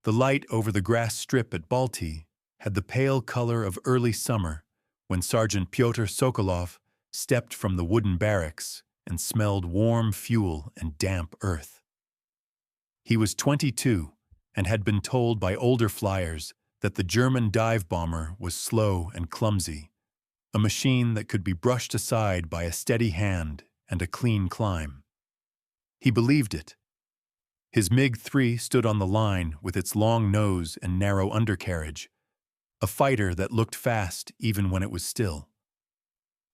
The light over the grass strip at Balti had the pale color of early summer when Sergeant Pyotr Sokolov stepped from the wooden barracks and smelled warm fuel and damp earth. He was 22 and had been told by older flyers that the German dive bomber was slow and clumsy, a machine that could be brushed aside by a steady hand and a clean climb. He believed it. His MiG-3 stood on the line with its long nose and narrow undercarriage, a fighter that looked fast even when it was still.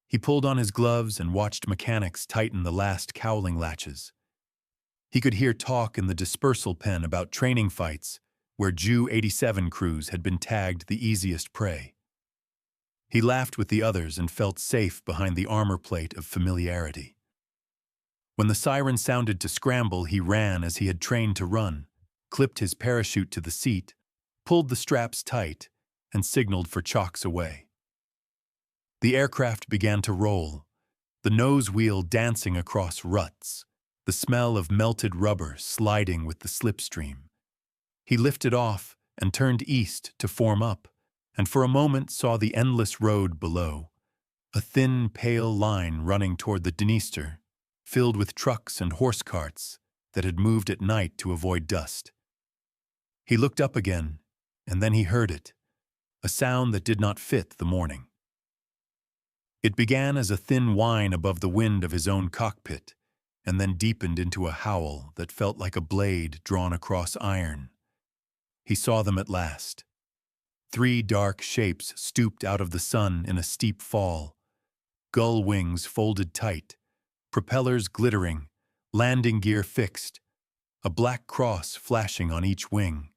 He pulled on his gloves and watched mechanics tighten the last cowling latches. He could hear talk in the dispersal pen about training fights where Ju-87 crews had been tagged the easiest prey. He laughed with the others and felt safe behind the armor plate of familiarity. When the siren sounded to scramble, he ran as he had trained to run, clipped his parachute to the seat, pulled the straps tight, and signaled for chocks away. The aircraft began to roll, the nose wheel dancing across ruts, the smell of melted rubber sliding with the slipstream. He lifted off and turned east to form up, and for a moment saw the endless road below, a thin, pale line running toward the Dniester, filled with trucks and horse carts that had moved at night to avoid dust. He looked up again, and then he heard it, a sound that did not fit the morning. It began as a thin whine above the wind of his own cockpit, and then deepened into a howl that felt like a blade drawn across iron. He saw them at last. 3 dark shapes stooped out of the sun in a steep fall, gull wings folded tight, propellers glittering, landing gear fixed, a black cross flashing on each wing.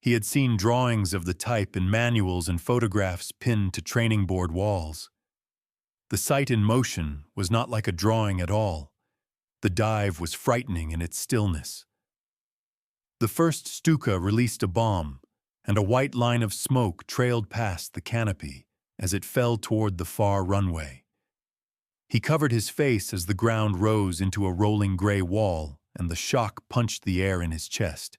He had seen drawings of the type in manuals and photographs pinned to training board walls. The sight in motion was not like a drawing at all. The dive was frightening in its stillness. The first Stuka released a bomb, and a white line of smoke trailed past the canopy as it fell toward the far runway. He covered his face as the ground rose into a rolling gray wall, and the shock punched the air in his chest.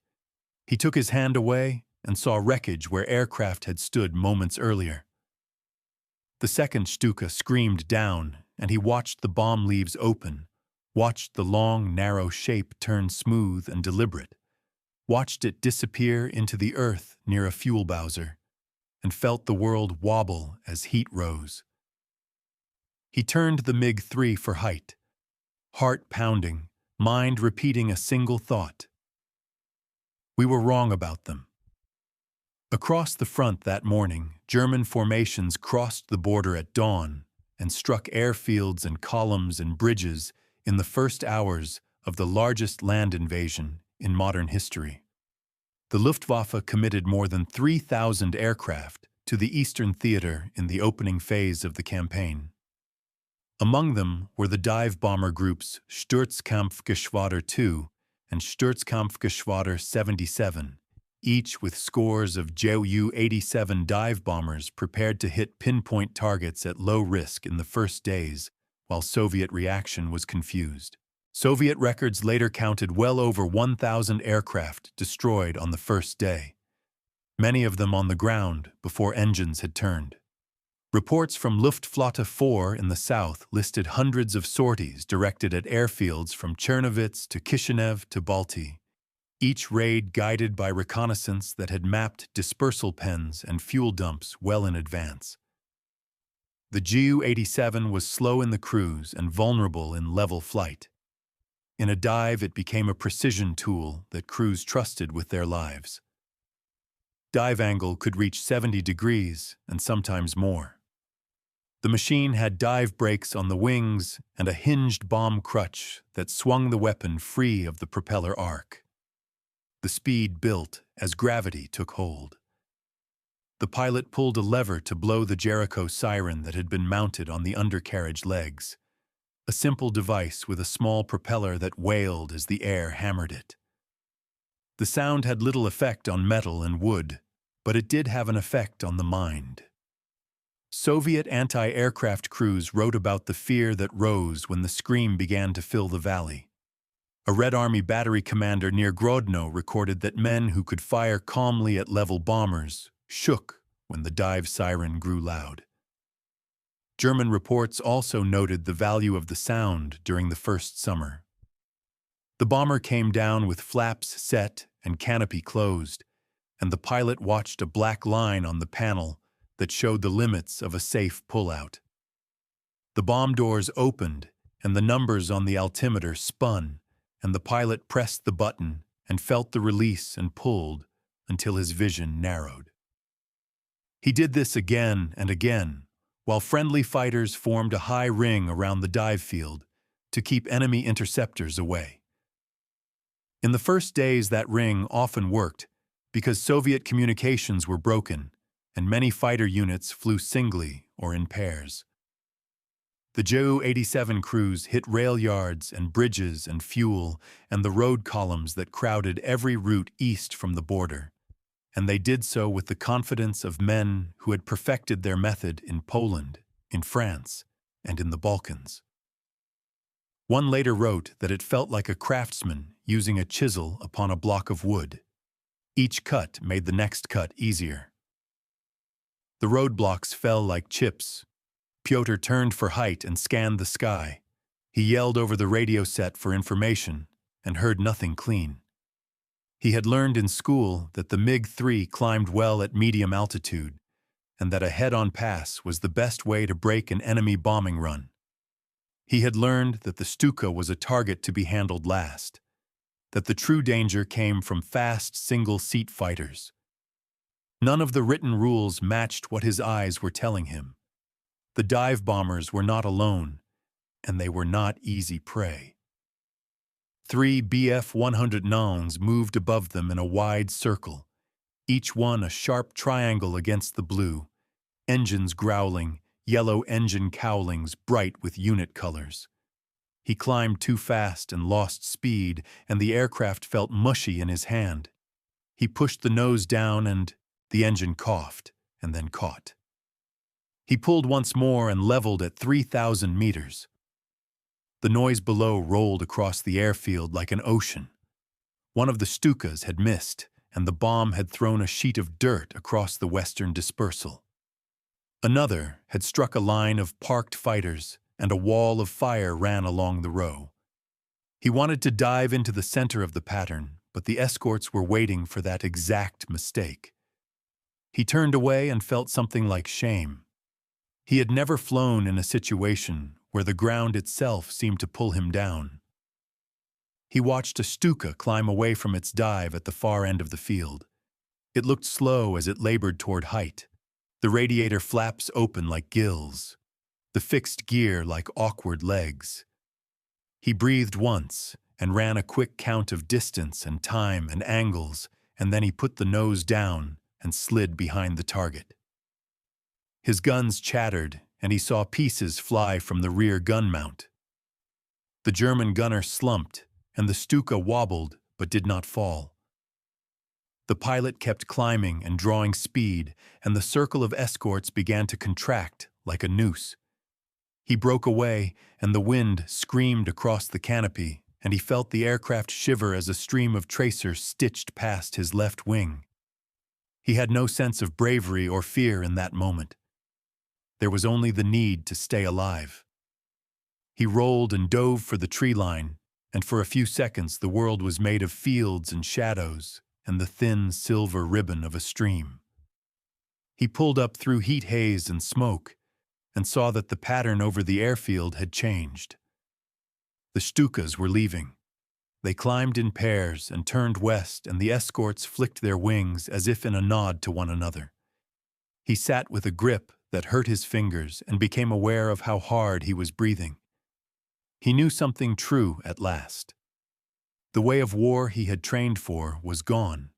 He took his hand away and saw wreckage where aircraft had stood moments earlier. The second Stuka screamed down, and he watched the bomb leaves open, watched the long, narrow shape turn smooth and deliberate, watched it disappear into the earth near a fuel bowser, and felt the world wobble as heat rose. He turned the MiG-3 for height, heart pounding, mind repeating a single thought. We were wrong about them. Across the front that morning, German formations crossed the border at dawn and struck airfields and columns and bridges in the first hours of the largest land invasion in modern history. The Luftwaffe committed more than 3,000 aircraft to the Eastern Theater in the opening phase of the campaign. Among them were the dive bomber groups Sturzkampfgeschwader 2 and Sturzkampfgeschwader 77, each with scores of Ju-87 dive bombers prepared to hit pinpoint targets at low risk in the first days, while Soviet reaction was confused. Soviet records later counted well over 1,000 aircraft destroyed on the first day, many of them on the ground before engines had turned. Reports from Luftflotte 4 in the south listed hundreds of sorties directed at airfields from Chernovitz to Kishinev to Balti, each raid guided by reconnaissance that had mapped dispersal pens and fuel dumps well in advance. The Ju-87 was slow in the cruise and vulnerable in level flight. In a dive, it became a precision tool that crews trusted with their lives. Dive angle could reach 70 degrees and sometimes more. The machine had dive brakes on the wings and a hinged bomb crutch that swung the weapon free of the propeller arc. The speed built as gravity took hold. The pilot pulled a lever to blow the Jericho siren that had been mounted on the undercarriage legs, a simple device with a small propeller that wailed as the air hammered it. The sound had little effect on metal and wood, but it did have an effect on the mind. Soviet anti-aircraft crews wrote about the fear that rose when the scream began to fill the valley. A Red Army battery commander near Grodno recorded that men who could fire calmly at level bombers shook when the dive siren grew loud. German reports also noted the value of the sound during the first summer. The bomber came down with flaps set and canopy closed, and the pilot watched a black line on the panel that showed the limits of a safe pullout. The bomb doors opened, and the numbers on the altimeter spun, and the pilot pressed the button and felt the release and pulled until his vision narrowed. He did this again and again, while friendly fighters formed a high ring around the dive field to keep enemy interceptors away. In the first days, that ring often worked because Soviet communications were broken and many fighter units flew singly or in pairs. The Ju-87 crews hit rail yards and bridges and fuel and the road columns that crowded every route east from the border, and they did so with the confidence of men who had perfected their method in Poland, in France, and in the Balkans. One later wrote that it felt like a craftsman using a chisel upon a block of wood. Each cut made the next cut easier. The roadblocks fell like chips. Pyotr turned for height and scanned the sky. He yelled over the radio set for information and heard nothing clean. He had learned in school that the MiG-3 climbed well at medium altitude and that a head-on pass was the best way to break an enemy bombing run. He had learned that the Stuka was a target to be handled last, that the true danger came from fast single-seat fighters. None of the written rules matched what his eyes were telling him. The dive bombers were not alone, and they were not easy prey. 3 Bf-109s moved above them in a wide circle, each one a sharp triangle against the blue, engines growling, yellow engine cowlings bright with unit colors. He climbed too fast and lost speed, and the aircraft felt mushy in his hand. He pushed the nose down and the engine coughed and then caught. He pulled once more and leveled at 3,000 meters. The noise below rolled across the airfield like an ocean. One of the Stukas had missed, and the bomb had thrown a sheet of dirt across the western dispersal. Another had struck a line of parked fighters, and a wall of fire ran along the row. He wanted to dive into the center of the pattern, but the escorts were waiting for that exact mistake. He turned away and felt something like shame. He had never flown in a situation where the ground itself seemed to pull him down. He watched a Stuka climb away from its dive at the far end of the field. It looked slow as it labored toward height, the radiator flaps open like gills, the fixed gear like awkward legs. He breathed once and ran a quick count of distance and time and angles, and then he put the nose down and slid behind the target. His guns chattered, and he saw pieces fly from the rear gun mount. The German gunner slumped, and the Stuka wobbled but did not fall. The pilot kept climbing and drawing speed, and the circle of escorts began to contract like a noose. He broke away, and the wind screamed across the canopy, and he felt the aircraft shiver as a stream of tracers stitched past his left wing. He had no sense of bravery or fear in that moment. There was only the need to stay alive. He rolled and dove for the tree line, and for a few seconds the world was made of fields and shadows and the thin silver ribbon of a stream. He pulled up through heat haze and smoke and saw that the pattern over the airfield had changed. The Stukas were leaving. They climbed in pairs and turned west, and the escorts flicked their wings as if in a nod to one another. He sat with a grip that hurt his fingers and became aware of how hard he was breathing. He knew something true at last. The way of war he had trained for was gone.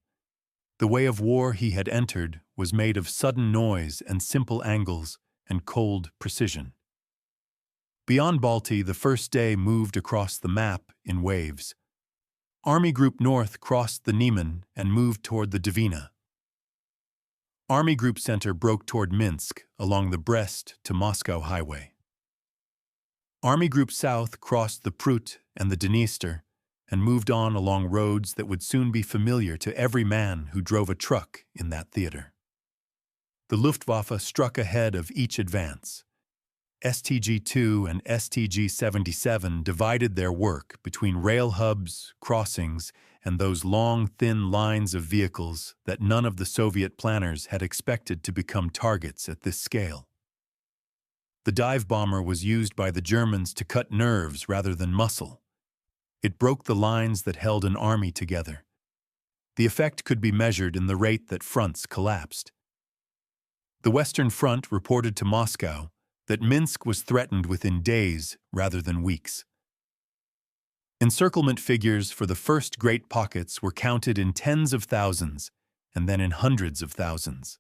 The way of war he had entered was made of sudden noise and simple angles and cold precision. Beyond Balti, the first day moved across the map in waves. Army Group North crossed the Niemen and moved toward the Dvina. Army Group Center broke toward Minsk along the Brest to Moscow highway. Army Group South crossed the Prut and the Dniester and moved on along roads that would soon be familiar to every man who drove a truck in that theater. The Luftwaffe struck ahead of each advance. STG-2 and STG-77 divided their work between rail hubs, crossings, and those long, thin lines of vehicles that none of the Soviet planners had expected to become targets at this scale. The dive bomber was used by the Germans to cut nerves rather than muscle. It broke the lines that held an army together. The effect could be measured in the rate that fronts collapsed. The Western Front reported to Moscow that Minsk was threatened within days rather than weeks. Encirclement figures for the first great pockets were counted in tens of thousands and then in hundreds of thousands.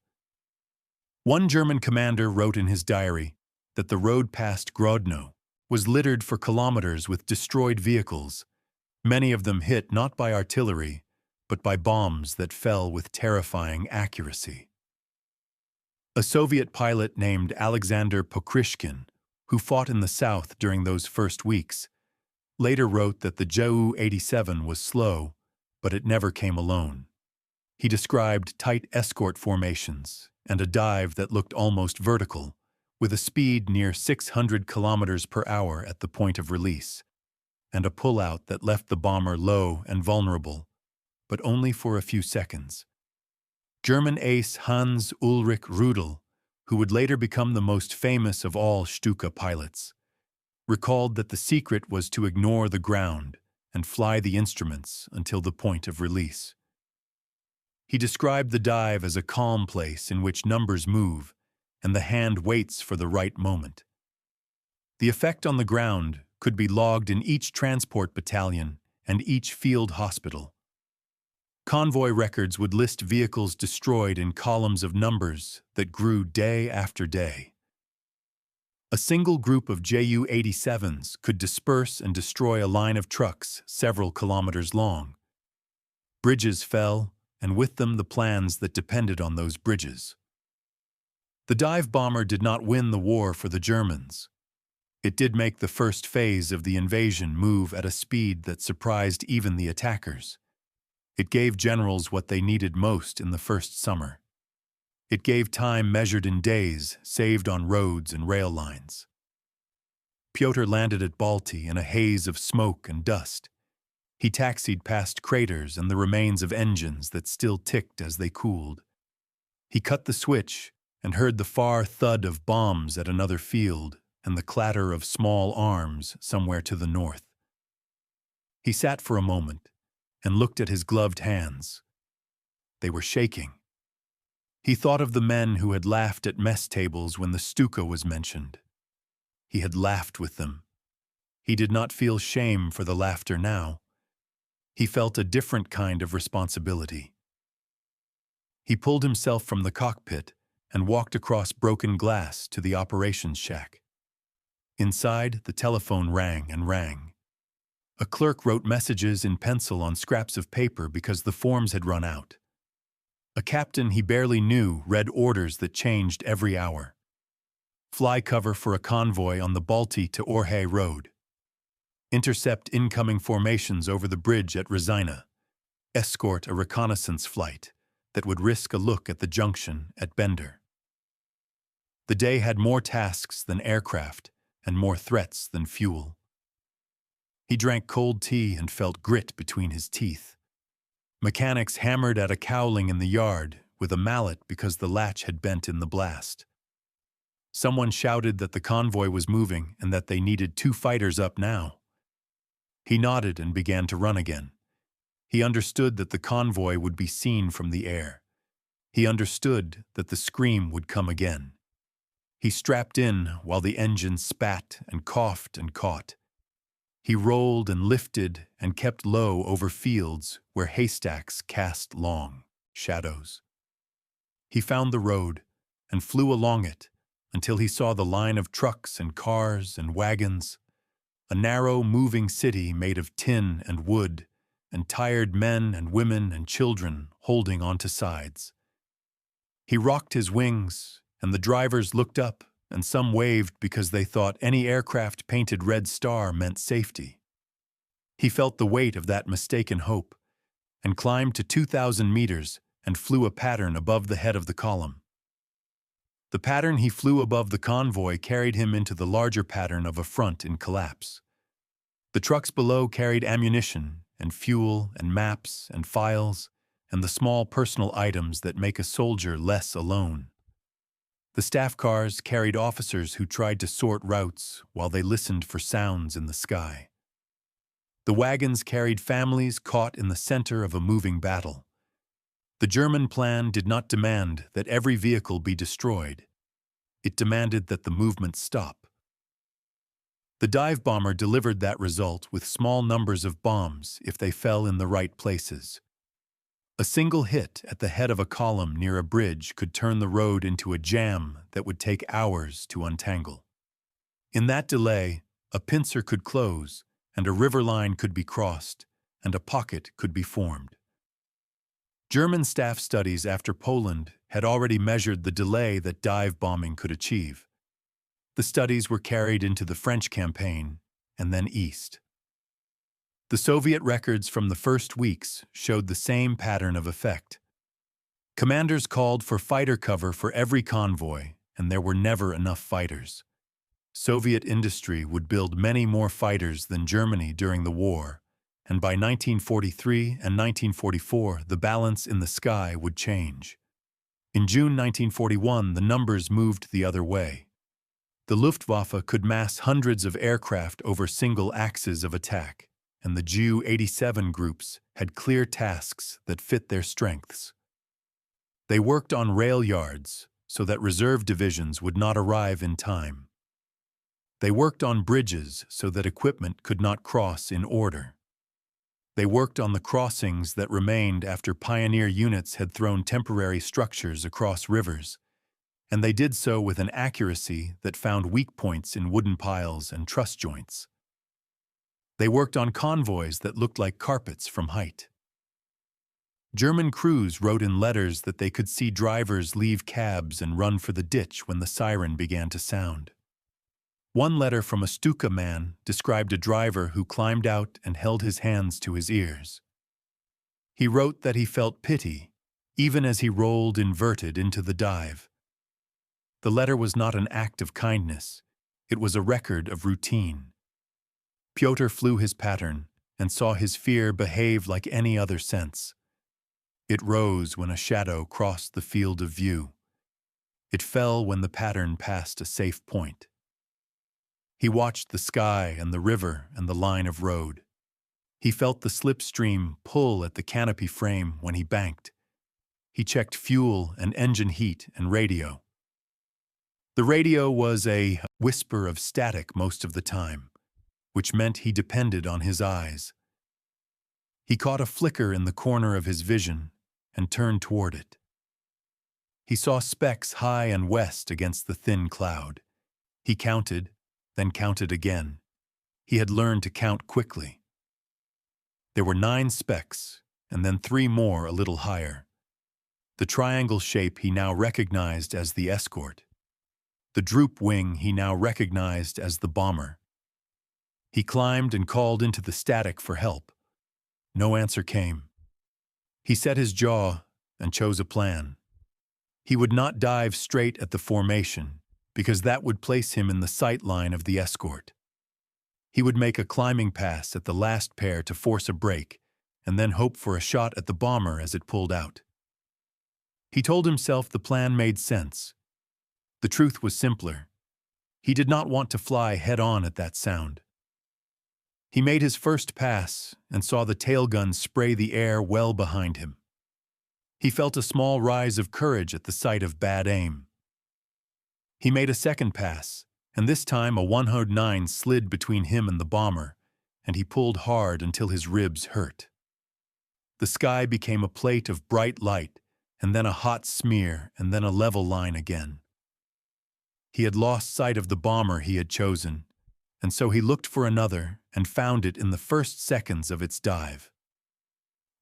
One German commander wrote in his diary that the road past Grodno was littered for kilometers with destroyed vehicles, many of them hit not by artillery, but by bombs that fell with terrifying accuracy. A Soviet pilot named Alexander Pokrishkin, who fought in the south during those first weeks, later wrote that the Ju-87 was slow, but it never came alone. He described tight escort formations and a dive that looked almost vertical, with a speed near 600 kilometers per hour at the point of release, and a pullout that left the bomber low and vulnerable, but only for a few seconds. German ace Hans Ulrich Rudel, who would later become the most famous of all Stuka pilots, recalled that the secret was to ignore the ground and fly the instruments until the point of release. He described the dive as a calm place in which numbers move and the hand waits for the right moment. The effect on the ground could be logged in each transport battalion and each field hospital. Convoy records would list vehicles destroyed in columns of numbers that grew day after day. A single group of Ju-87s could disperse and destroy a line of trucks several kilometers long. Bridges fell, and with them the plans that depended on those bridges. The dive bomber did not win the war for the Germans. It did make the first phase of the invasion move at a speed that surprised even the attackers. It gave generals what they needed most in the first summer. It gave time measured in days, saved on roads and rail lines. Pyotr landed at Balti in a haze of smoke and dust. He taxied past craters and the remains of engines that still ticked as they cooled. He cut the switch and heard the far thud of bombs at another field and the clatter of small arms somewhere to the north. He sat for a moment and looked at his gloved hands. They were shaking. He thought of the men who had laughed at mess tables when the Stuka was mentioned. He had laughed with them. He did not feel shame for the laughter now. He felt a different kind of responsibility. He pulled himself from the cockpit and walked across broken glass to the operations shack. Inside, the telephone rang and rang. A clerk wrote messages in pencil on scraps of paper because the forms had run out. A captain he barely knew read orders that changed every hour. Fly cover for a convoy on the Balti to Orhay Road. Intercept incoming formations over the bridge at Rezina. Escort a reconnaissance flight that would risk a look at the junction at Bender. The day had more tasks than aircraft and more threats than fuel. He drank cold tea and felt grit between his teeth. Mechanics hammered at a cowling in the yard with a mallet because the latch had bent in the blast. Someone shouted that the convoy was moving and that they needed 2 fighters up now. He nodded and began to run again. He understood that the convoy would be seen from the air. He understood that the scream would come again. He strapped in while the engine spat and coughed and caught. He rolled and lifted and kept low over fields where haystacks cast long shadows. He found the road and flew along it until he saw the line of trucks and cars and wagons, a narrow, moving city made of tin and wood, and tired men and women and children holding onto sides. He rocked his wings, and the drivers looked up, and some waved because they thought any aircraft painted red star meant safety. He felt the weight of that mistaken hope and climbed to 2,000 meters and flew a pattern above the head of the column. The pattern he flew above the convoy carried him into the larger pattern of a front in collapse. The trucks below carried ammunition and fuel and maps and files and the small personal items that make a soldier less alone. The staff cars carried officers who tried to sort routes while they listened for sounds in the sky. The wagons carried families caught in the center of a moving battle. The German plan did not demand that every vehicle be destroyed. It demanded that the movement stop. The dive bomber delivered that result with small numbers of bombs if they fell in the right places. A single hit at the head of a column near a bridge could turn the road into a jam that would take hours to untangle. In that delay, a pincer could close, and a river line could be crossed, and a pocket could be formed. German staff studies after Poland had already measured the delay that dive bombing could achieve. The studies were carried into the French campaign, and then east. The Soviet records from the first weeks showed the same pattern of effect. Commanders called for fighter cover for every convoy, and there were never enough fighters. Soviet industry would build many more fighters than Germany during the war, and by 1943 and 1944 the balance in the sky would change. In June 1941 the numbers moved the other way. The Luftwaffe could mass hundreds of aircraft over single axes of attack, and the Ju-87 groups had clear tasks that fit their strengths. They worked on rail yards so that reserve divisions would not arrive in time. They worked on bridges so that equipment could not cross in order. They worked on the crossings that remained after pioneer units had thrown temporary structures across rivers, and they did so with an accuracy that found weak points in wooden piles and truss joints. They worked on convoys that looked like carpets from height. German crews wrote in letters that they could see drivers leave cabs and run for the ditch when the siren began to sound. One letter from a Stuka man described a driver who climbed out and held his hands to his ears. He wrote that he felt pity, even as he rolled inverted into the dive. The letter was not an act of kindness, it was a record of routine. Pyotr flew his pattern and saw his fear behave like any other sense. It rose when a shadow crossed the field of view. It fell when the pattern passed a safe point. He watched the sky and the river and the line of road. He felt the slipstream pull at the canopy frame when he banked. He checked fuel and engine heat and radio. The radio was a whisper of static most of the time, which meant he depended on his eyes. He caught a flicker in the corner of his vision and turned toward it. He saw specks high and west against the thin cloud. He counted, then counted again. He had learned to count quickly. There were 9 specks, and then 3 more a little higher. The triangle shape he now recognized as the escort. The droop wing he now recognized as the bomber. He climbed and called into the static for help. No answer came. He set his jaw and chose a plan. He would not dive straight at the formation, because that would place him in the sight line of the escort. He would make a climbing pass at the last pair to force a break, and then hope for a shot at the bomber as it pulled out. He told himself the plan made sense. The truth was simpler. He did not want to fly head-on at that sound. He made his first pass and saw the tailgun spray the air well behind him. He felt a small rise of courage at the sight of bad aim. He made a second pass, and this time a 109 slid between him and the bomber, and he pulled hard until his ribs hurt. The sky became a plate of bright light, and then a hot smear, and then a level line again. He had lost sight of the bomber he had chosen, and so he looked for another and found it in the first seconds of its dive.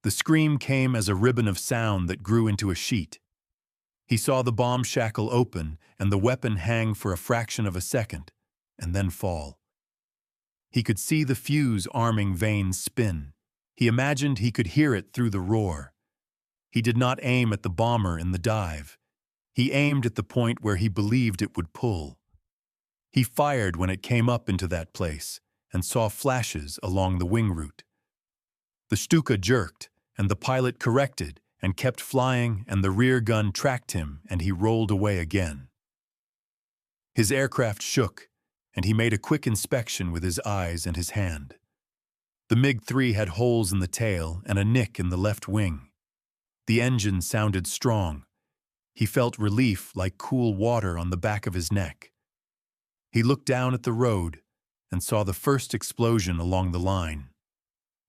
The scream came as a ribbon of sound that grew into a sheet. He saw the bomb shackle open and the weapon hang for a fraction of a second, and then fall. He could see the fuse arming vanes spin. He imagined he could hear it through the roar. He did not aim at the bomber in the dive. He aimed at the point where he believed it would pull. He fired when it came up into that place and saw flashes along the wing route. The Stuka jerked, and the pilot corrected and kept flying, and the rear gun tracked him, and he rolled away again. His aircraft shook, and he made a quick inspection with his eyes and his hand. The MiG-3 had holes in the tail and a nick in the left wing. The engine sounded strong. He felt relief like cool water on the back of his neck. He looked down at the road and saw the first explosion along the line.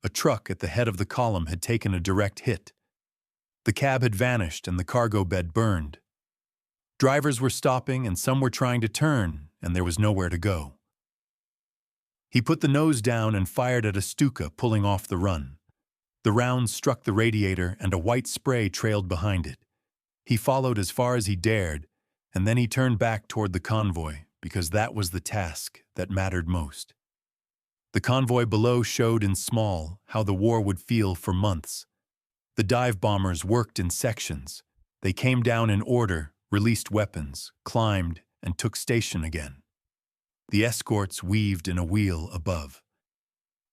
A truck at the head of the column had taken a direct hit. The cab had vanished and the cargo bed burned. Drivers were stopping and some were trying to turn, and there was nowhere to go. He put the nose down and fired at a Stuka pulling off the run. The rounds struck the radiator and a white spray trailed behind it. He followed as far as he dared, and then he turned back toward the convoy, because that was the task that mattered most. The convoy below showed in small how the war would feel for months. The dive bombers worked in sections. They came down in order, released weapons, climbed, and took station again. The escorts weaved in a wheel above.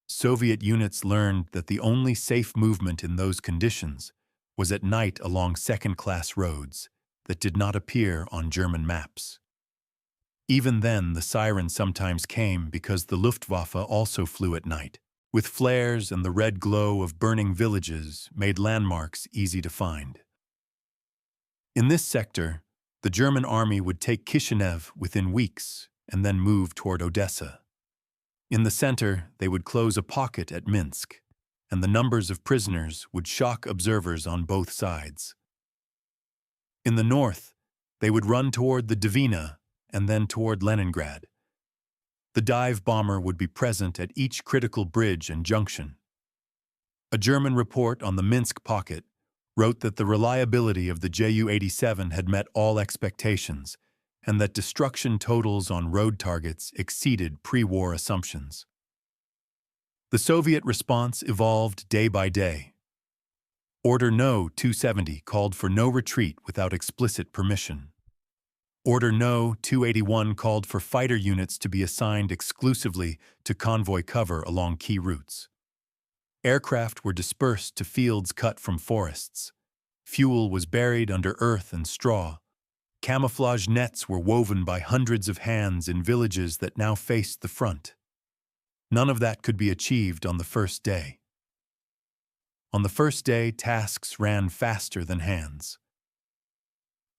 Soviet units learned that the only safe movement in those conditions was at night along second-class roads that did not appear on German maps. Even then, the siren sometimes came because the Luftwaffe also flew at night, with flares and the red glow of burning villages made landmarks easy to find. In this sector, the German army would take Kishinev within weeks and then move toward Odessa. In the center, they would close a pocket at Minsk, and the numbers of prisoners would shock observers on both sides. In the north, they would run toward the Dvina and then toward Leningrad. The dive bomber would be present at each critical bridge and junction. A German report on the Minsk pocket wrote that the reliability of the Ju-87 had met all expectations, and that destruction totals on road targets exceeded pre-war assumptions. The Soviet response evolved day by day. Order No. 270 called for no retreat without explicit permission. Order No. 281 called for fighter units to be assigned exclusively to convoy cover along key routes. Aircraft were dispersed to fields cut from forests. Fuel was buried under earth and straw. Camouflage nets were woven by hundreds of hands in villages that now faced the front. None of that could be achieved on the first day. On the first day, tasks ran faster than hands.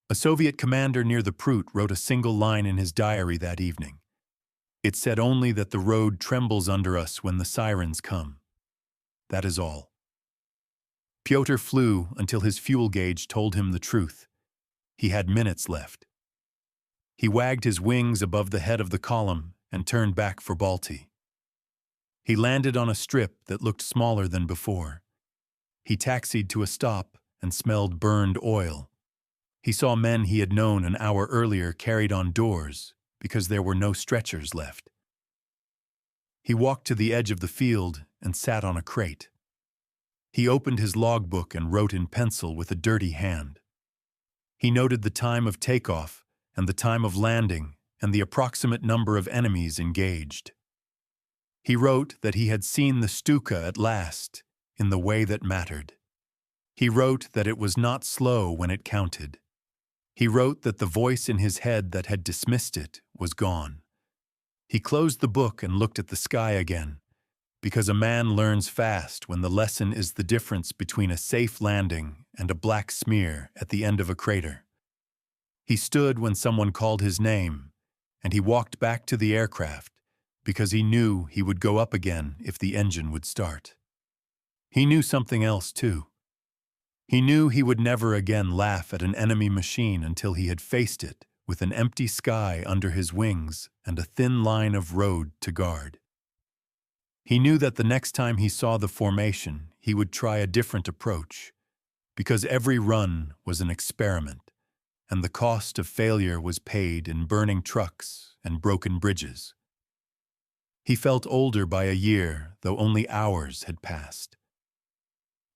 A Soviet commander near the Prut wrote a single line in his diary that evening. It said only that the road trembles under us when the sirens come. That is all. Pyotr flew until his fuel gauge told him the truth. He had minutes left. He wagged his wings above the head of the column and turned back for Balti. He landed on a strip that looked smaller than before. He taxied to a stop and smelled burned oil. He saw men he had known an hour earlier carried on doors because there were no stretchers left. He walked to the edge of the field and sat on a crate. He opened his logbook and wrote in pencil with a dirty hand. He noted the time of takeoff and the time of landing and the approximate number of enemies engaged. He wrote that he had seen the Stuka at last in the way that mattered. He wrote that it was not slow when it counted. He wrote that the voice in his head that had dismissed it was gone. He closed the book and looked at the sky again, because a man learns fast when the lesson is the difference between a safe landing and a black smear at the end of a crater. He stood when someone called his name, and he walked back to the aircraft because he knew he would go up again if the engine would start. He knew something else, too. He knew he would never again laugh at an enemy machine until he had faced it with an empty sky under his wings and a thin line of road to guard. He knew that the next time he saw the formation, he would try a different approach, because every run was an experiment, and the cost of failure was paid in burning trucks and broken bridges. He felt older by a year, though only hours had passed.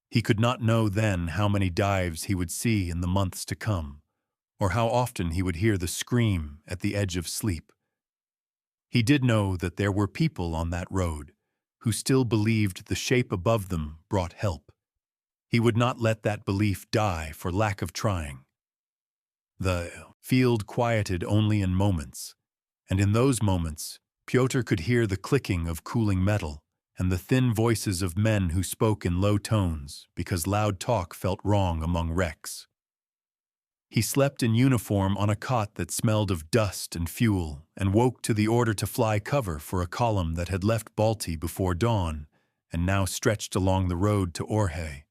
He could not know then how many dives he would see in the months to come, or how often he would hear the scream at the edge of sleep. He did know that there were people on that road who still believed the shape above them brought help. He would not let that belief die for lack of trying. The field quieted only in moments, and in those moments, Pyotr could hear the clicking of cooling metal and the thin voices of men who spoke in low tones because loud talk felt wrong among wrecks. He slept in uniform on a cot that smelled of dust and fuel and woke to the order to fly cover for a column that had left Balti before dawn and now stretched along the road to Orhe.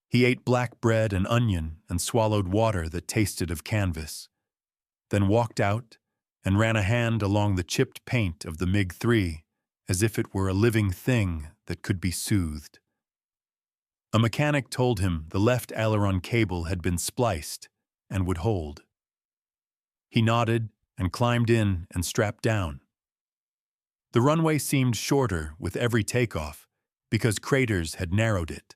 He ate black bread and onion and swallowed water that tasted of canvas, then walked out and ran a hand along the chipped paint of the MiG-3 as if it were a living thing that could be soothed. A mechanic told him the left aileron cable had been spliced and would hold. He nodded and climbed in and strapped down. The runway seemed shorter with every takeoff because craters had narrowed it,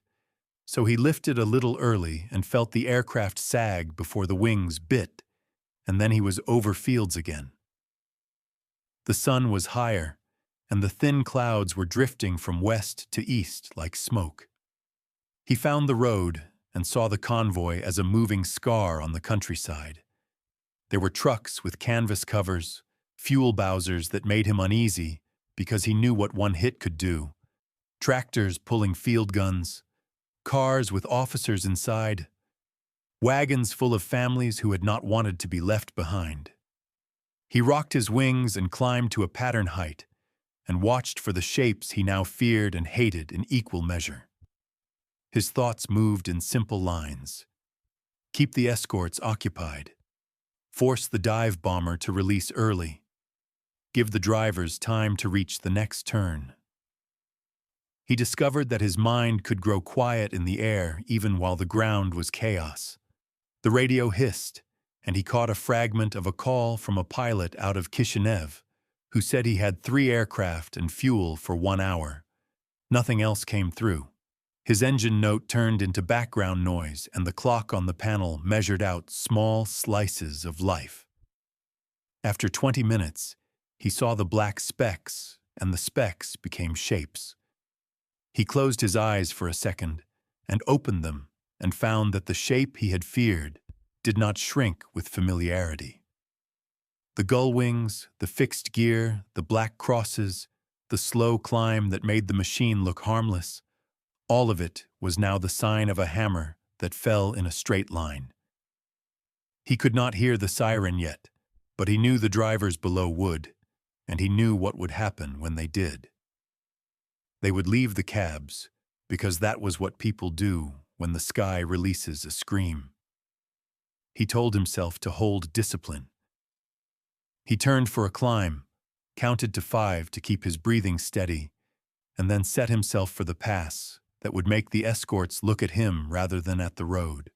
so he lifted a little early and felt the aircraft sag before the wings bit, and then he was over fields again. The sun was higher, and the thin clouds were drifting from west to east like smoke. He found the road and saw the convoy as a moving scar on the countryside. There were trucks with canvas covers, fuel bowsers that made him uneasy because he knew what one hit could do, tractors pulling field guns, cars with officers inside, wagons full of families who had not wanted to be left behind. He rocked his wings and climbed to a pattern height and watched for the shapes he now feared and hated in equal measure. His thoughts moved in simple lines. Keep the escorts occupied. Force the dive bomber to release early. Give the drivers time to reach the next turn. He discovered that his mind could grow quiet in the air even while the ground was chaos. The radio hissed, and he caught a fragment of a call from a pilot out of Kishinev, who said he had 3 aircraft and fuel for 1 hour. Nothing else came through. His engine note turned into background noise, and the clock on the panel measured out small slices of life. After 20 minutes, he saw the black specks, and the specks became shapes. He closed his eyes for a second and opened them and found that the shape he had feared did not shrink with familiarity. The gull wings, the fixed gear, the black crosses, the slow climb that made the machine look harmless, all of it was now the sign of a hammer that fell in a straight line. He could not hear the siren yet, but he knew the drivers below would, and he knew what would happen when they did. They would leave the cabs, because that was what people do when the sky releases a scream. He told himself to hold discipline. He turned for a climb, counted to 5 to keep his breathing steady, and then set himself for the pass that would make the escorts look at him rather than at the road.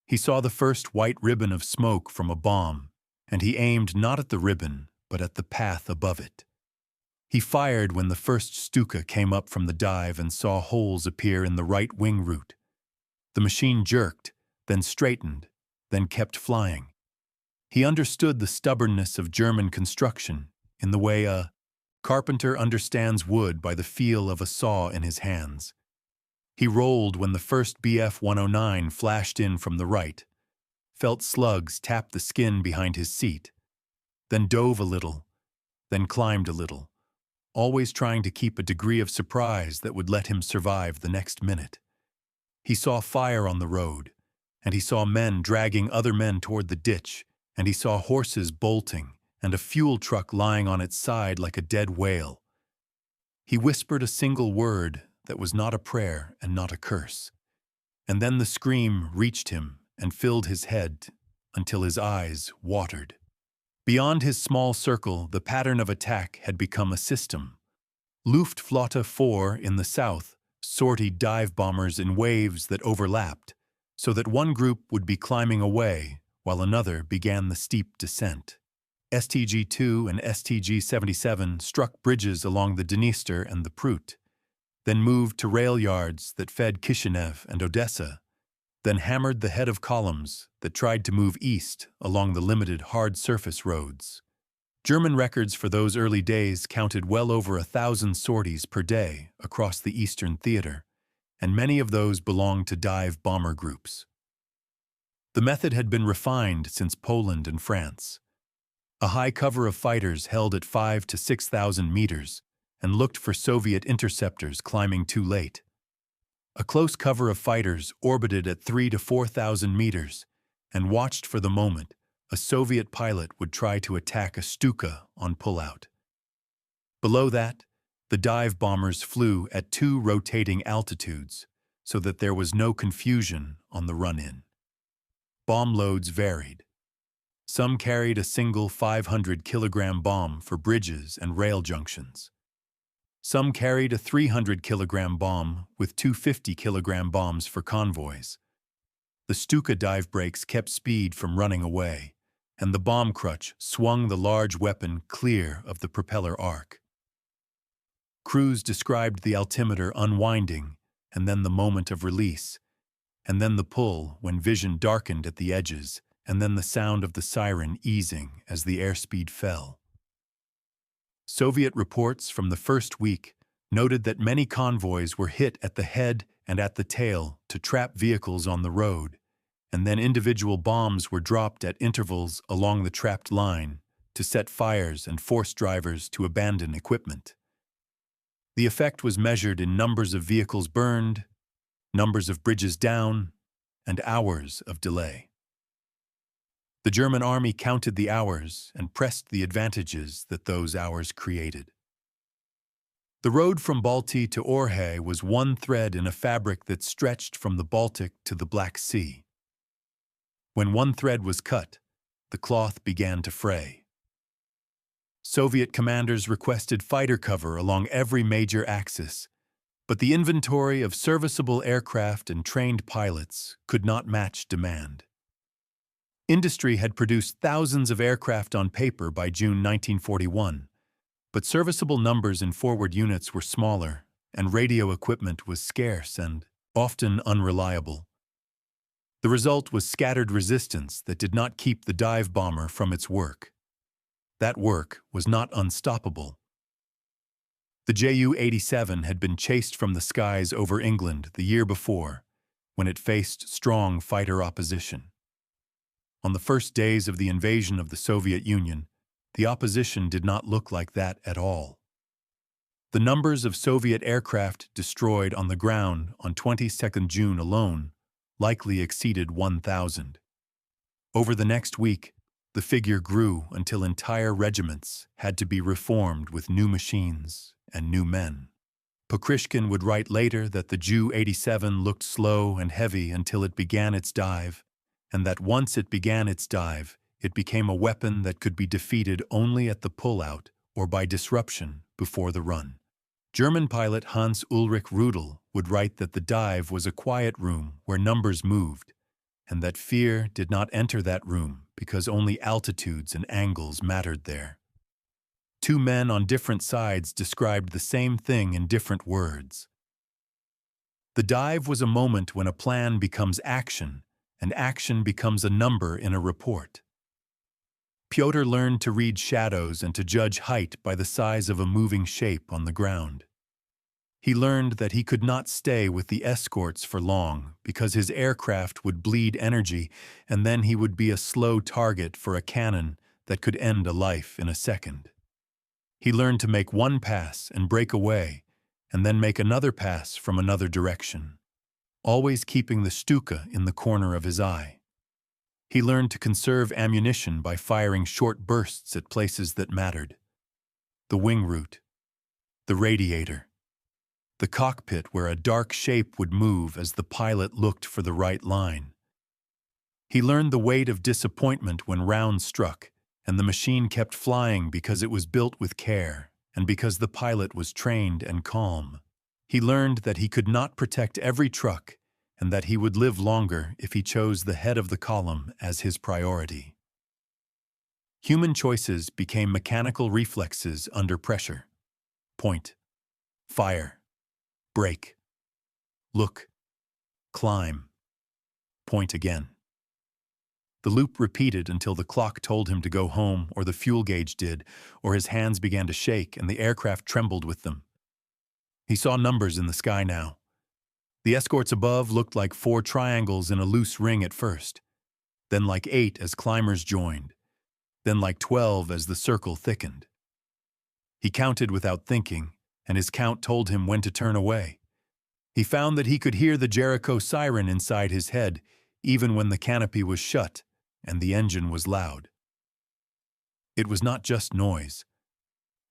He saw the first white ribbon of smoke from a bomb, and he aimed not at the ribbon, but at the path above it. He fired when the first Stuka came up from the dive and saw holes appear in the right wing root. The machine jerked, then straightened, then kept flying. He understood the stubbornness of German construction in the way a carpenter understands wood by the feel of a saw in his hands. He rolled when the first Bf-109 flashed in from the right, felt slugs tap the skin behind his seat, then dove a little, then climbed a little, always trying to keep a degree of surprise that would let him survive the next minute. He saw fire on the road, and he saw men dragging other men toward the ditch, and he saw horses bolting and a fuel truck lying on its side like a dead whale. He whispered a single word that was not a prayer and not a curse, and then the scream reached him and filled his head until his eyes watered. Beyond his small circle, the pattern of attack had become a system. Luftflotte 4 in the south sortied dive bombers in waves that overlapped, so that one group would be climbing away while another began the steep descent. STG-2 and STG-77 struck bridges along the Dniester and the Prut, then moved to rail yards that fed Kishinev and Odessa, then hammered the head of columns that tried to move east along the limited hard-surface roads. German records for those early days counted well over 1,000 sorties per day across the Eastern Theater, and many of those belonged to dive bomber groups. The method had been refined since Poland and France. A high cover of fighters held at 5,000 to 6,000 meters and looked for Soviet interceptors climbing too late. A close cover of fighters orbited at 3,000 to 4,000 meters and watched for the moment a Soviet pilot would try to attack a Stuka on pullout. Below that, the dive bombers flew at 2 rotating altitudes so that there was no confusion on the run-in. Bomb loads varied. Some carried a single 500-kilogram bomb for bridges and rail junctions. Some carried a 300-kilogram bomb with 250-kilogram bombs for convoys. The Stuka dive brakes kept speed from running away, and the bomb crutch swung the large weapon clear of the propeller arc. Crews described the altimeter unwinding, and then the moment of release, and then the pull when vision darkened at the edges, and then the sound of the siren easing as the airspeed fell. Soviet reports from the first week noted that many convoys were hit at the head and at the tail to trap vehicles on the road, and then individual bombs were dropped at intervals along the trapped line to set fires and force drivers to abandon equipment. The effect was measured in numbers of vehicles burned, numbers of bridges down, and hours of delay. The German army counted the hours and pressed the advantages that those hours created. The road from Balti to Orhay was one thread in a fabric that stretched from the Baltic to the Black Sea. When one thread was cut, the cloth began to fray. Soviet commanders requested fighter cover along every major axis, but the inventory of serviceable aircraft and trained pilots could not match demand. Industry had produced thousands of aircraft on paper by June 1941, but serviceable numbers in forward units were smaller, and radio equipment was scarce and often unreliable. The result was scattered resistance that did not keep the dive bomber from its work. That work was not unstoppable. The Ju-87 had been chased from the skies over England the year before, when it faced strong fighter opposition. On the first days of the invasion of the Soviet Union, the opposition did not look like that at all. The numbers of Soviet aircraft destroyed on the ground on 22nd June alone likely exceeded 1,000. Over the next week, the figure grew until entire regiments had to be reformed with new machines and new men. Pokrishkin would write later that the Ju-87 looked slow and heavy until it began its dive, and that once it began its dive, it became a weapon that could be defeated only at the pullout or by disruption before the run. German pilot Hans Ulrich Rudel would write that the dive was a quiet room where numbers moved, and that fear did not enter that room because only altitudes and angles mattered there. Two men on different sides described the same thing in different words. The dive was a moment when a plan becomes action, and action becomes a number in a report. Pyotr learned to read shadows and to judge height by the size of a moving shape on the ground. He learned that he could not stay with the escorts for long because his aircraft would bleed energy, and then he would be a slow target for a cannon that could end a life in a second. He learned to make one pass and break away, and then make another pass from another direction, always keeping the Stuka in the corner of his eye. He learned to conserve ammunition by firing short bursts at places that mattered. The wing root, the radiator, the cockpit where a dark shape would move as the pilot looked for the right line. He learned the weight of disappointment when rounds struck, and the machine kept flying because it was built with care and because the pilot was trained and calm. He learned that he could not protect every truck and that he would live longer if he chose the head of the column as his priority. Human choices became mechanical reflexes under pressure. Point. Fire. Brake. Look. Climb. Point again. The loop repeated until the clock told him to go home, or the fuel gauge did, or his hands began to shake and the aircraft trembled with them. He saw numbers in the sky now. The escorts above looked like 4 triangles in a loose ring at first, then like 8 as climbers joined, then like 12 as the circle thickened. He counted without thinking, and his count told him when to turn away. He found that he could hear the Jericho siren inside his head, even when the canopy was shut and the engine was loud. It was not just noise.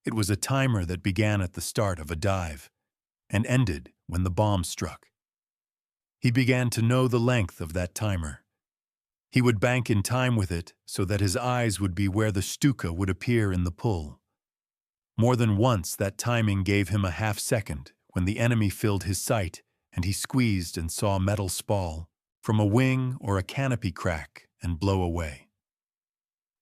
It was a timer that began at the start of a dive and ended when the bomb struck. He began to know the length of that timer. He would bank in time with it so that his eyes would be where the Stuka would appear in the pull. More than once that timing gave him a half-second when the enemy filled his sight and he squeezed and saw metal spall from a wing or a canopy crack and blow away.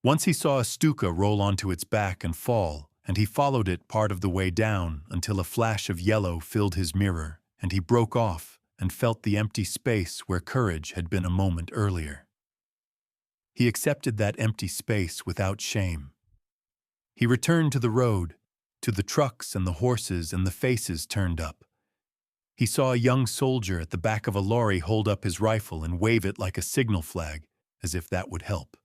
Once he saw a Stuka roll onto its back and fall, and he followed it part of the way down until a flash of yellow filled his mirror, and he broke off and felt the empty space where courage had been a moment earlier. He accepted that empty space without shame. He returned to the road, to the trucks and the horses and the faces turned up. He saw a young soldier at the back of a lorry hold up his rifle and wave it like a signal flag, as if that would help.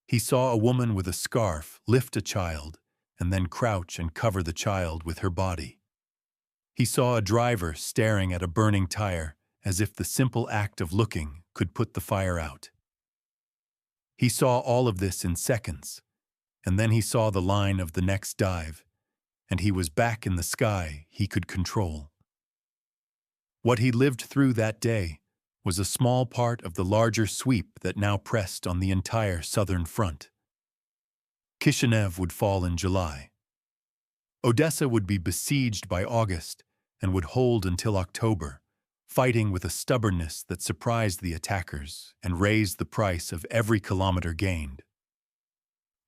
He saw a woman with a scarf lift a child and then crouch and cover the child with her body. He saw a driver staring at a burning tire as if the simple act of looking could put the fire out. He saw all of this in seconds, and then he saw the line of the next dive, and he was back in the sky he could control. What he lived through that day was a small part of the larger sweep that now pressed on the entire southern front. Kishinev would fall in July. Odessa would be besieged by August and would hold until October, fighting with a stubbornness that surprised the attackers and raised the price of every kilometer gained.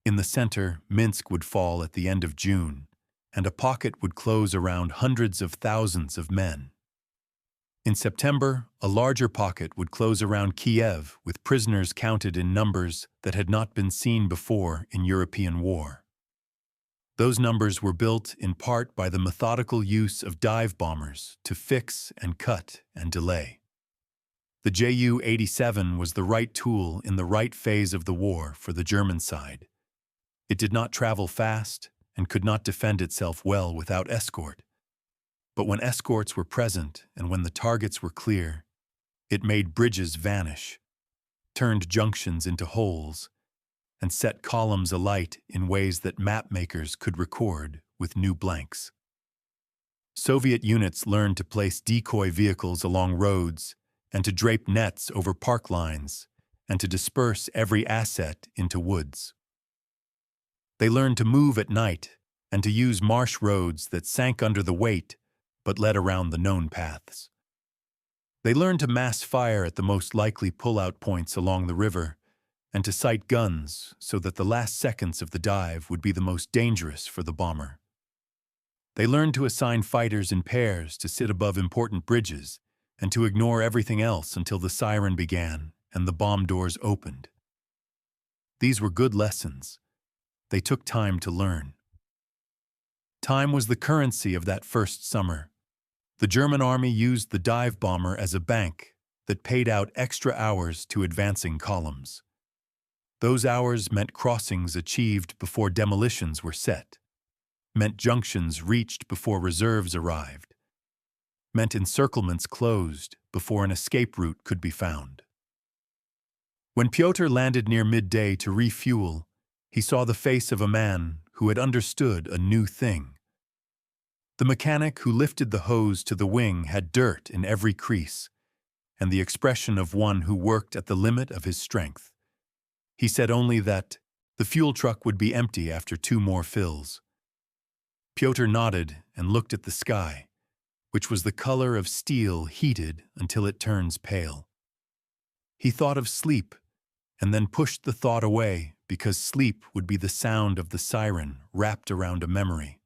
In the center, Minsk would fall at the end of June, and a pocket would close around hundreds of thousands of men. In September, a larger pocket would close around Kiev with prisoners counted in numbers that had not been seen before in European war. Those numbers were built in part by the methodical use of dive bombers to fix and cut and delay. The Ju-87 was the right tool in the right phase of the war for the German side. It did not travel fast and could not defend itself well without escort. But when escorts were present and when the targets were clear, it made bridges vanish, turned junctions into holes, and set columns alight in ways that mapmakers could record with new blanks. Soviet units learned to place decoy vehicles along roads and to drape nets over park lines and to disperse every asset into woods. They learned to move at night and to use marsh roads that sank under the weight but led around the known paths. They learned to mass fire at the most likely pull-out points along the river and to sight guns so that the last seconds of the dive would be the most dangerous for the bomber. They learned to assign fighters in pairs to sit above important bridges and to ignore everything else until the siren began and the bomb doors opened. These were good lessons. They took time to learn. Time was the currency of that first summer. The German army used the dive bomber as a bank that paid out extra hours to advancing columns. Those hours meant crossings achieved before demolitions were set, meant junctions reached before reserves arrived, meant encirclements closed before an escape route could be found. When Pyotr landed near midday to refuel, he saw the face of a man who had understood a new thing. The mechanic who lifted the hose to the wing had dirt in every crease, and the expression of one who worked at the limit of his strength. He said only that the fuel truck would be empty after 2 more fills. Pyotr nodded and looked at the sky, which was the color of steel heated until it turns pale. He thought of sleep, and then pushed the thought away because sleep would be the sound of the siren wrapped around a memory.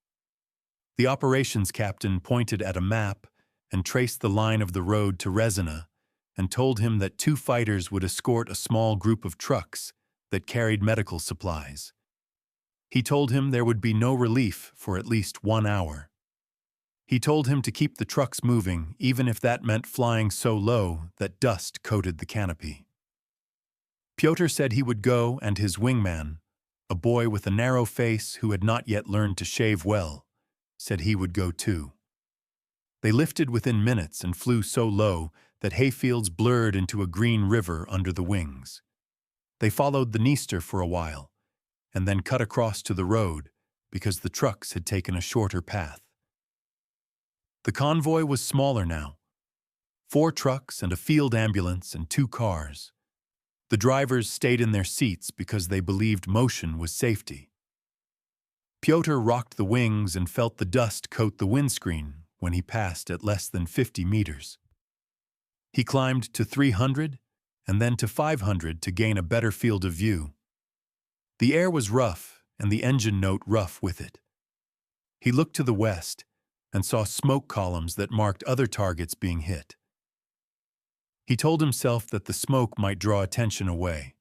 The operations captain pointed at a map and traced the line of the road to Rezina and told him that 2 fighters would escort a small group of trucks that carried medical supplies. He told him there would be no relief for at least 1 hour. He told him to keep the trucks moving, even if that meant flying so low that dust coated the canopy. Pyotr said he would go, and his wingman, a boy with a narrow face who had not yet learned to shave well, said he would go too. They lifted within minutes and flew so low that hayfields blurred into a green river under the wings. They followed the Dniester for a while, and then cut across to the road because the trucks had taken a shorter path. The convoy was smaller now. 4 trucks and a field ambulance and 2 cars. The drivers stayed in their seats because they believed motion was safety. Pyotr rocked the wings and felt the dust coat the windscreen when he passed at less than 50 meters. He climbed to 300 and then to 500 to gain a better field of view. The air was rough and the engine note rough with it. He looked to the west and saw smoke columns that marked other targets being hit. He told himself that the smoke might draw attention away.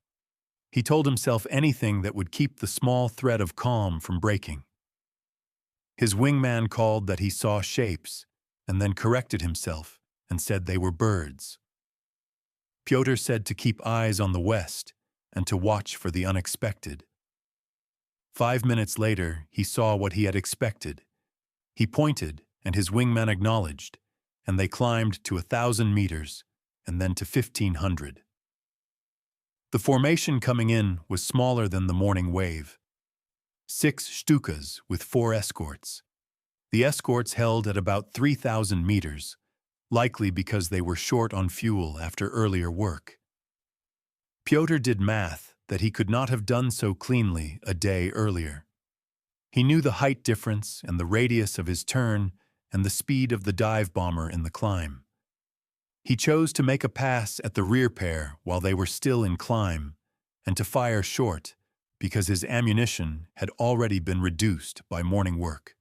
He told himself anything that would keep the small thread of calm from breaking. His wingman called that he saw shapes, and then corrected himself and said they were birds. Pyotr said to keep eyes on the west and to watch for the unexpected. 5 minutes later, he saw what he had expected. He pointed, and his wingman acknowledged, and they climbed to 1,000 meters, and then to 1,500. The formation coming in was smaller than the morning wave. 6 Stukas with 4 escorts. The escorts held at about 3,000 meters, likely because they were short on fuel after earlier work. Pyotr did math that he could not have done so cleanly a day earlier. He knew the height difference and the radius of his turn and the speed of the dive bomber in the climb. He chose to make a pass at the rear pair while they were still in climb and to fire short because his ammunition had already been reduced by morning work.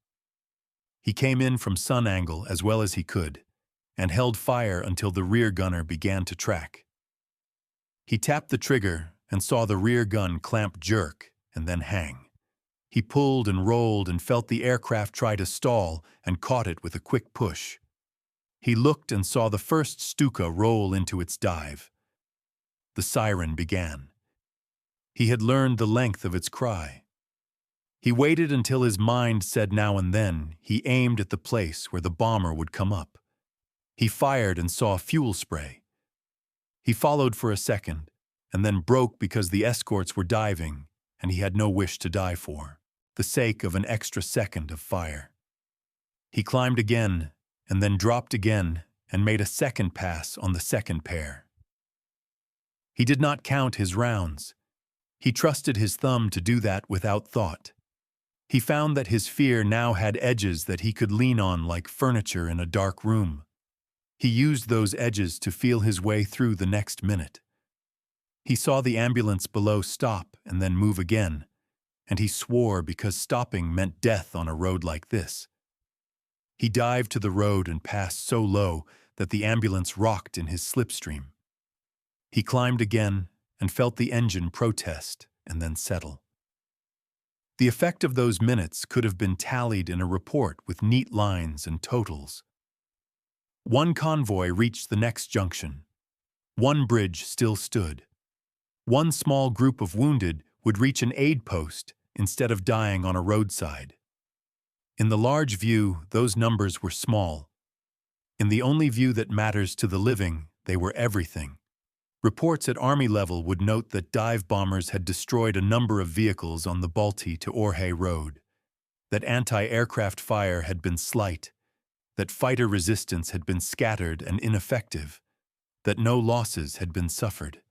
He came in from sun angle as well as he could and held fire until the rear gunner began to track. He tapped the trigger and saw the rear gun clamp jerk and then hang. He pulled and rolled and felt the aircraft try to stall and caught it with a quick push. He looked and saw the first Stuka roll into its dive. The siren began. He had learned the length of its cry. He waited until his mind said now and then he aimed at the place where the bomber would come up. He fired and saw fuel spray. He followed for a second and then broke because the escorts were diving and he had no wish to die for the sake of an extra second of fire. He climbed again and then dropped again and made a second pass on the second pair. He did not count his rounds. He trusted his thumb to do that without thought. He found that his fear now had edges that he could lean on like furniture in a dark room. He used those edges to feel his way through the next minute. He saw the ambulance below stop and then move again, and he swore because stopping meant death on a road like this. He dived to the road and passed so low that the ambulance rocked in his slipstream. He climbed again and felt the engine protest and then settle. The effect of those minutes could have been tallied in a report with neat lines and totals. 1 convoy reached the next junction. 1 bridge still stood. 1 small group of wounded would reach an aid post instead of dying on a roadside. In the large view, those numbers were small. In the only view that matters to the living, they were everything. Reports at Army level would note that dive bombers had destroyed a number of vehicles on the Balti to Orhay road, that anti-aircraft fire had been slight, that fighter resistance had been scattered and ineffective, that no losses had been suffered.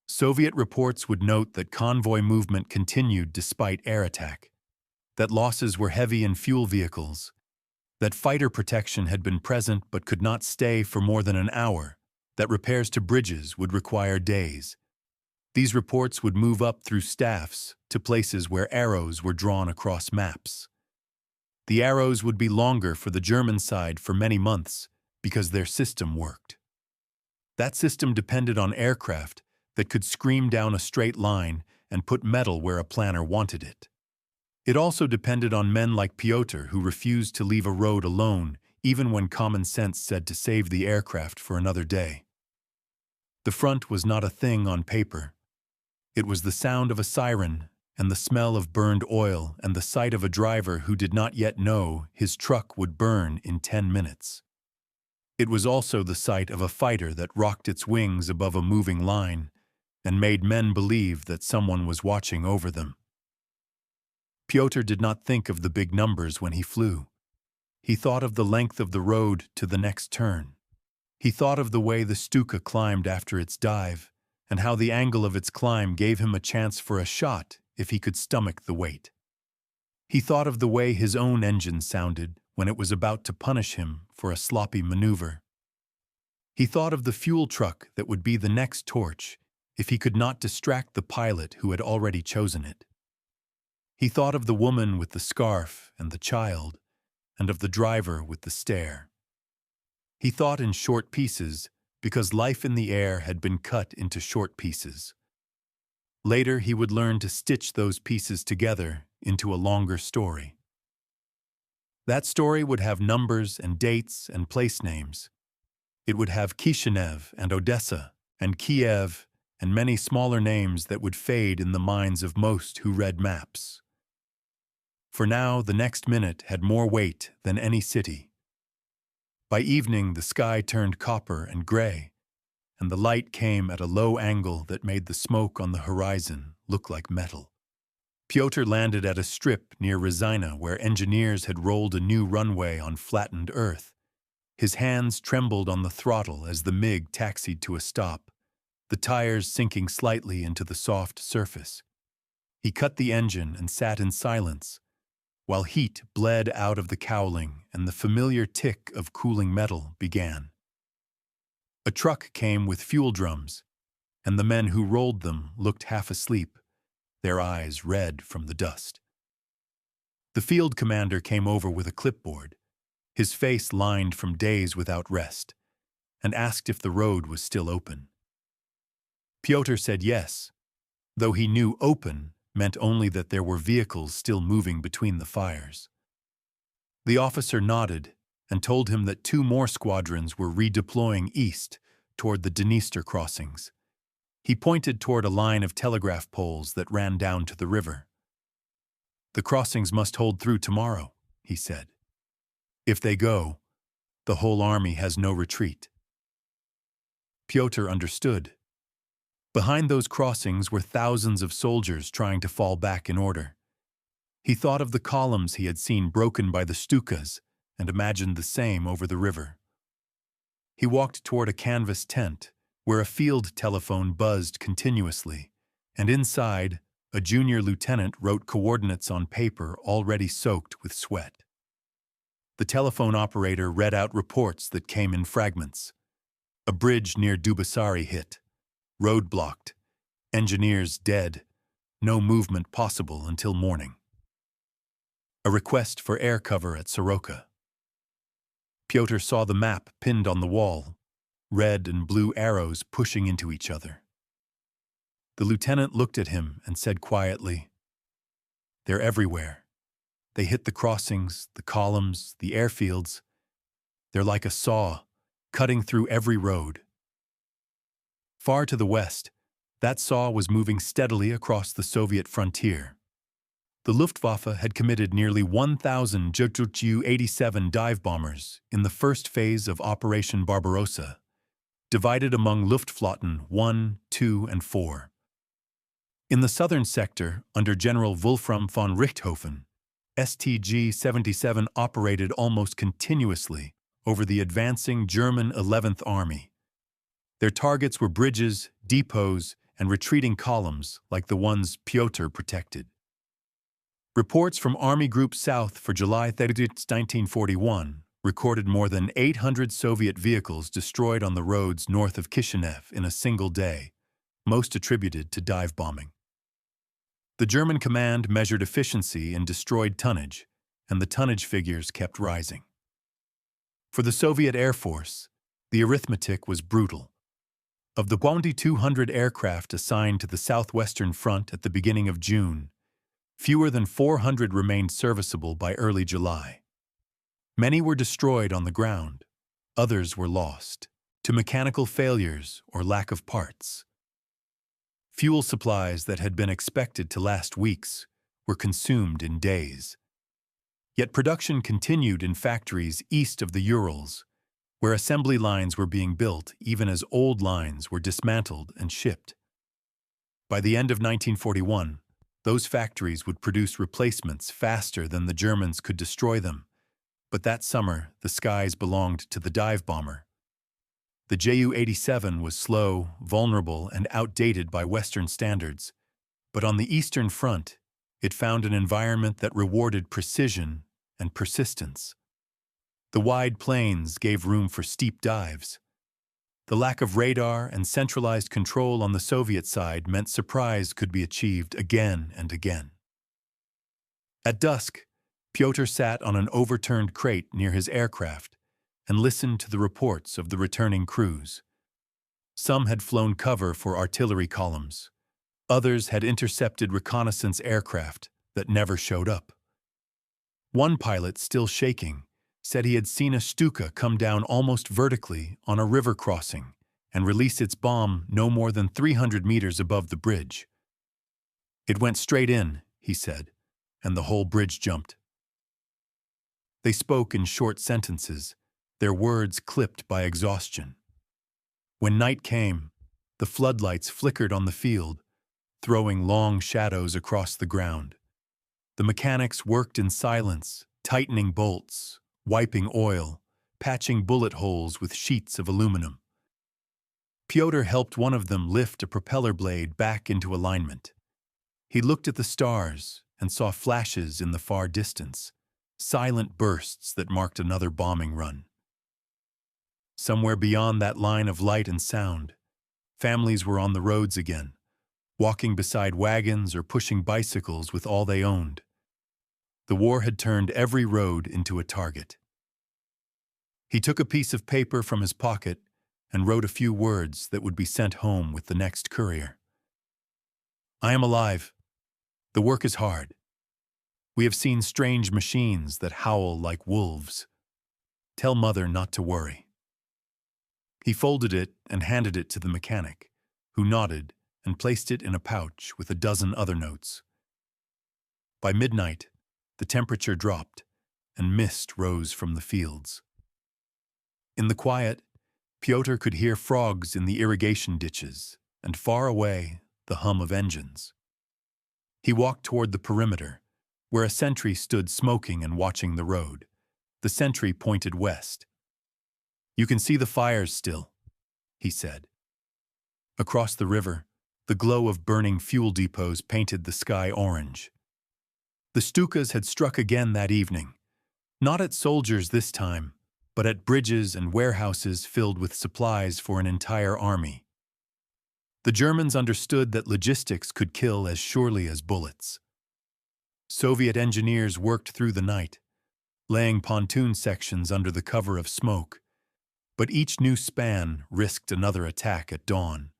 Soviet reports would note that convoy movement continued despite air attack, that losses were heavy in fuel vehicles, that fighter protection had been present but could not stay for more than an hour, that repairs to bridges would require days, These reports would move up through staffs to places where arrows were drawn across maps. The arrows would be longer for the German side for many months because their system worked. That system depended on aircraft that could scream down a straight line and put metal where a planner wanted it. It also depended on men like Pyotr who refused to leave a road alone even when common sense said to save the aircraft for another day. The front was not a thing on paper. It was the sound of a siren and the smell of burned oil and the sight of a driver who did not yet know his truck would burn in 10 minutes. It was also the sight of a fighter that rocked its wings above a moving line and made men believe that someone was watching over them. Pyotr did not think of the big numbers when he flew. He thought of the length of the road to the next turn. He thought of the way the Stuka climbed after its dive and how the angle of its climb gave him a chance for a shot if he could stomach the weight. He thought of the way his own engine sounded when it was about to punish him for a sloppy maneuver. He thought of the fuel truck that would be the next torch if he could not distract the pilot who had already chosen it. He thought of the woman with the scarf and the child, and of the driver with the stare. He thought in short pieces because life in the air had been cut into short pieces. Later, he would learn to stitch those pieces together into a longer story. That story would have numbers and dates and place names. It would have Kishinev and Odessa and Kiev and many smaller names that would fade in the minds of most who read maps. For now, the next minute had more weight than any city. By evening, the sky turned copper and gray, and the light came at a low angle that made the smoke on the horizon look like metal. Pyotr landed at a strip near Rezina where engineers had rolled a new runway on flattened earth. His hands trembled on the throttle as the MiG taxied to a stop, the tires sinking slightly into the soft surface. He cut the engine and sat in silence, while heat bled out of the cowling and the familiar tick of cooling metal began. A truck came with fuel drums, and the men who rolled them looked half asleep, their eyes red from the dust. The field commander came over with a clipboard, his face lined from days without rest, and asked if the road was still open. Pyotr said yes, though he knew open meant only that there were vehicles still moving between the fires. The officer nodded and told him that 2 more squadrons were redeploying east toward the Dniester crossings. He pointed toward a line of telegraph poles that ran down to the river. "The crossings must hold through tomorrow," he said. "If they go, the whole army has no retreat." Pyotr understood. Behind those crossings were thousands of soldiers trying to fall back in order. He thought of the columns he had seen broken by the Stukas and imagined the same over the river. He walked toward a canvas tent where a field telephone buzzed continuously, and inside, a junior lieutenant wrote coordinates on paper already soaked with sweat. The telephone operator read out reports that came in fragments. A bridge near Dubasari hit. Road blocked. Engineers dead. No movement possible until morning. A request for air cover at Soroka. Pyotr saw the map pinned on the wall, red and blue arrows pushing into each other. The lieutenant looked at him and said quietly, "They're everywhere. They hit the crossings, the columns, the airfields. They're like a saw, cutting through every road." Far to the west, that saw was moving steadily across the Soviet frontier. The Luftwaffe had committed nearly 1,000 Ju-87 dive bombers in the first phase of Operation Barbarossa, divided among Luftflotten 1, 2, and 4. In the southern sector, under General Wolfram von Richthofen, STG-77 operated almost continuously over the advancing German 11th Army. Their targets were bridges, depots, and retreating columns like the ones Pyotr protected. Reports from Army Group South for July 30, 1941 recorded more than 800 Soviet vehicles destroyed on the roads north of Kishinev in a single day, most attributed to dive bombing. The German command measured efficiency in destroyed tonnage, and the tonnage figures kept rising. For the Soviet Air Force, the arithmetic was brutal. Of the 200 aircraft assigned to the Southwestern Front at the beginning of June, fewer than 400 remained serviceable by early July. Many were destroyed on the ground, others were lost to mechanical failures or lack of parts. Fuel supplies that had been expected to last weeks were consumed in days. Yet production continued in factories east of the Urals, where assembly lines were being built even as old lines were dismantled and shipped. By the end of 1941, those factories would produce replacements faster than the Germans could destroy them. But that summer, the skies belonged to the dive bomber. The Ju-87 was slow, vulnerable, and outdated by Western standards, but on the Eastern Front, it found an environment that rewarded precision and persistence. The wide plains gave room for steep dives. The lack of radar and centralized control on the Soviet side meant surprise could be achieved again and again. At dusk, Pyotr sat on an overturned crate near his aircraft and listened to the reports of the returning crews. Some had flown cover for artillery columns. Others had intercepted reconnaissance aircraft that never showed up. One pilot, still shaking, said he had seen a Stuka come down almost vertically on a river crossing and release its bomb no more than 300 meters above the bridge. It went straight in, he said, and the whole bridge jumped. They spoke in short sentences, their words clipped by exhaustion. When night came, the floodlights flickered on the field, throwing long shadows across the ground. The mechanics worked in silence, tightening bolts, wiping oil, patching bullet holes with sheets of aluminum. Pyotr helped one of them lift a propeller blade back into alignment. He looked at the stars and saw flashes in the far distance, silent bursts that marked another bombing run. Somewhere beyond that line of light and sound, families were on the roads again, walking beside wagons or pushing bicycles with all they owned. The war had turned every road into a target. He took a piece of paper from his pocket and wrote a few words that would be sent home with the next courier. I am alive. The work is hard. We have seen strange machines that howl like wolves. Tell Mother not to worry. He folded it and handed it to the mechanic, who nodded and placed it in a pouch with a dozen other notes. By midnight, the temperature dropped, and mist rose from the fields. In the quiet, Pyotr could hear frogs in the irrigation ditches, and far away, the hum of engines. He walked toward the perimeter, where a sentry stood smoking and watching the road. The sentry pointed west. You can see the fires still, he said. Across the river, the glow of burning fuel depots painted the sky orange. The Stukas had struck again that evening, not at soldiers this time, but at bridges and warehouses filled with supplies for an entire army. The Germans understood that logistics could kill as surely as bullets. Soviet engineers worked through the night, laying pontoon sections under the cover of smoke, but each new span risked another attack at dawn.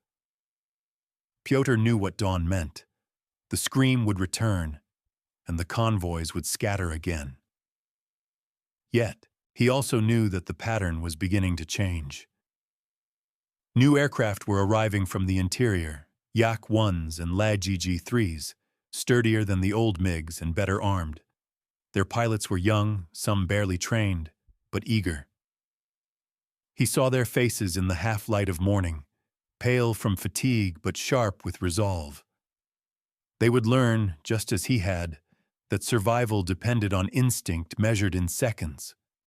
Pyotr knew what dawn meant. The scream would return, and the convoys would scatter again. Yet, he also knew that the pattern was beginning to change. New aircraft were arriving from the interior, Yak-1s and Latches-3s, sturdier than the old MiGs and better armed. Their pilots were young, some barely trained, but eager. He saw their faces in the half-light of morning, pale from fatigue but sharp with resolve. They would learn, just as he had, that survival depended on instinct measured in seconds.